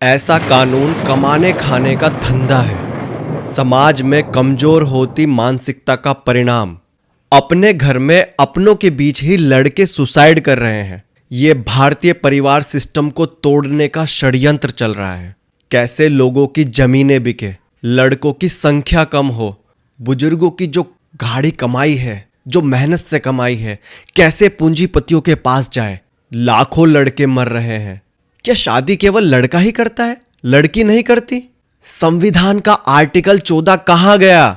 ऐसा कानून कमाने खाने का धंधा है, समाज में कमजोर होती मानसिकता का परिणाम। अपने घर में अपनों के बीच ही लड़के सुसाइड कर रहे हैं। ये भारतीय परिवार सिस्टम को तोड़ने का षड्यंत्र चल रहा है। कैसे लोगों की जमीनें बिके, लड़कों की संख्या कम हो, बुजुर्गों की जो गाढ़ी कमाई है, जो मेहनत से कमाई है, कैसे पूंजीपतियों के पास जाए। लाखों लड़के मर रहे हैं। क्या शादी केवल लड़का ही करता है, लड़की नहीं करती? संविधान का आर्टिकल 14 कहां गया?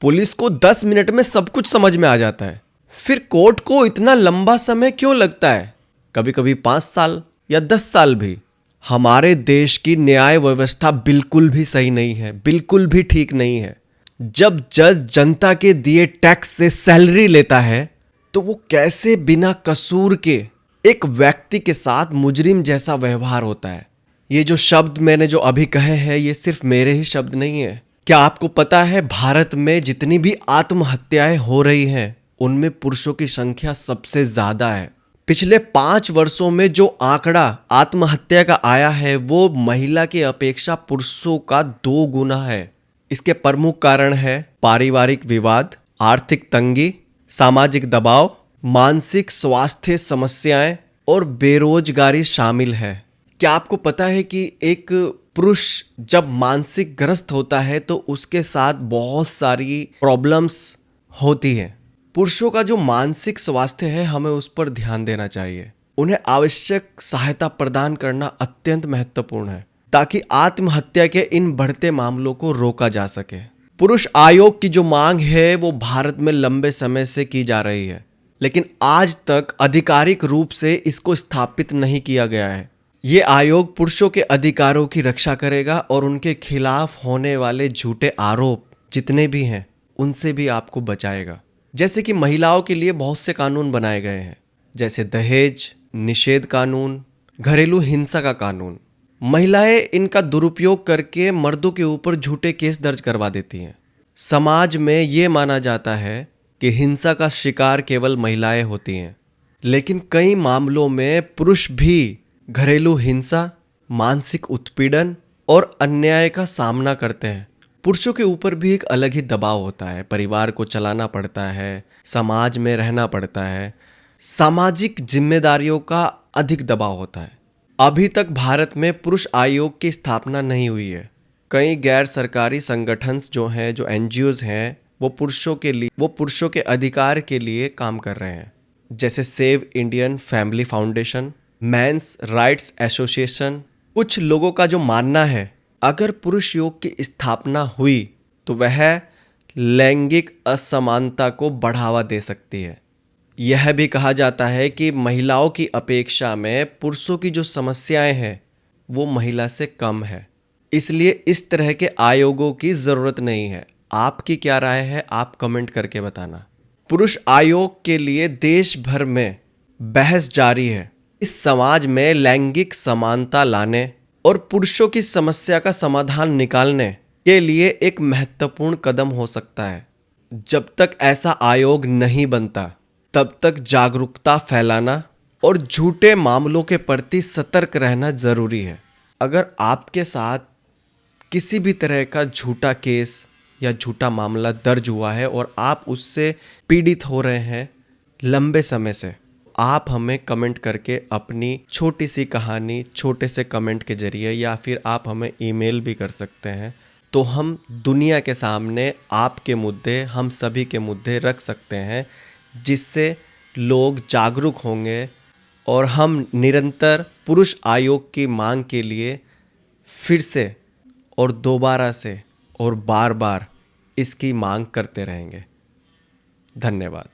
पुलिस को 10 मिनट में सब कुछ समझ में आ जाता है, फिर कोर्ट को इतना लंबा समय क्यों लगता है? कभी कभी 5 साल या 10 साल भी। हमारे देश की न्याय व्यवस्था बिल्कुल भी सही नहीं है, बिल्कुल भी ठीक नहीं है। जब जज जनता के दिए टैक्स से सैलरी लेता है तो वो कैसे बिना कसूर के एक व्यक्ति के साथ मुजरिम जैसा व्यवहार होता है। ये जो शब्द मैंने जो अभी कहे हैं, ये सिर्फ मेरे ही शब्द नहीं है। क्या आपको पता है भारत में जितनी भी आत्महत्याएं हो रही हैं उनमें पुरुषों की संख्या सबसे ज्यादा है। पिछले 5 वर्षों में जो आंकड़ा आत्महत्या का आया है वो महिला की अपेक्षा पुरुषों का 2 गुना है। इसके प्रमुख कारण है पारिवारिक विवाद, आर्थिक तंगी, सामाजिक दबाव, मानसिक स्वास्थ्य समस्याएं और बेरोजगारी शामिल है। क्या आपको पता है कि एक पुरुष जब मानसिक ग्रस्त होता है तो उसके साथ बहुत सारी प्रॉब्लम्स होती हैं। पुरुषों का जो मानसिक स्वास्थ्य है, हमें उस पर ध्यान देना चाहिए। उन्हें आवश्यक सहायता प्रदान करना अत्यंत महत्वपूर्ण है ताकि आत्महत्या के इन बढ़ते मामलों को रोका जा सके। पुरुष आयोग की जो मांग है वो भारत में लंबे समय से की जा रही है, लेकिन आज तक आधिकारिक रूप से इसको स्थापित नहीं किया गया है। ये आयोग पुरुषों के अधिकारों की रक्षा करेगा और उनके खिलाफ होने वाले झूठे आरोप जितने भी हैं उनसे भी आपको बचाएगा। जैसे कि महिलाओं के लिए बहुत से कानून बनाए गए हैं, जैसे दहेज निषेध कानून, घरेलू हिंसा का कानून। महिलाएं इनका दुरुपयोग करके मर्दों के ऊपर झूठे केस दर्ज करवा देती हैं। समाज में ये माना जाता है कि हिंसा का शिकार केवल महिलाएं होती हैं, लेकिन कई मामलों में पुरुष भी घरेलू हिंसा, मानसिक उत्पीड़न और अन्याय का सामना करते हैं। पुरुषों के ऊपर भी एक अलग ही दबाव होता है। परिवार को चलाना पड़ता है, समाज में रहना पड़ता है, सामाजिक जिम्मेदारियों का अधिक दबाव होता है। अभी तक भारत में पुरुष आयोग की स्थापना नहीं हुई है। कई गैर सरकारी संगठन जो हैं, जो एनजीओज हैं, वो पुरुषों के अधिकार के लिए काम कर रहे हैं, जैसे save Indian family foundation, men's rights association. कुछ लोगों का जो मानना है, अगर पुरुष योग की स्थापना हुई तो वह लैंगिक असमानता को बढ़ावा दे सकती है। यह भी कहा जाता है कि महिलाओं की अपेक्षा में पुरुषों की जो समस्याएं हैं वो महिला से कम है, इसलिए इस तरह के आयोगों की जरूरत नहीं है। आपकी क्या राय है, आप कमेंट करके बताना। पुरुष आयोग के लिए देश भर में बहस जारी है। इस समाज में लैंगिक समानता लाने और पुरुषों की समस्या का समाधान निकालने के लिए एक महत्वपूर्ण कदम हो सकता है। जब तक ऐसा आयोग नहीं बनता तब तक जागरूकता फैलाना और झूठे मामलों के प्रति सतर्क रहना जरूरी है। अगर आपके साथ किसी भी तरह का झूठा केस या झूठा मामला दर्ज हुआ है और आप उससे पीड़ित हो रहे हैं लंबे समय से, आप हमें कमेंट करके अपनी छोटी सी कहानी छोटे से कमेंट के जरिए, या फिर आप हमें ईमेल भी कर सकते हैं, तो हम दुनिया के सामने आपके मुद्दे, हम सभी के मुद्दे रख सकते हैं, जिससे लोग जागरूक होंगे और हम निरंतर पुरुष आयोग की मांग के लिए फिर से और दोबारा से और बार बार इसकी मांग करते रहेंगे। धन्यवाद।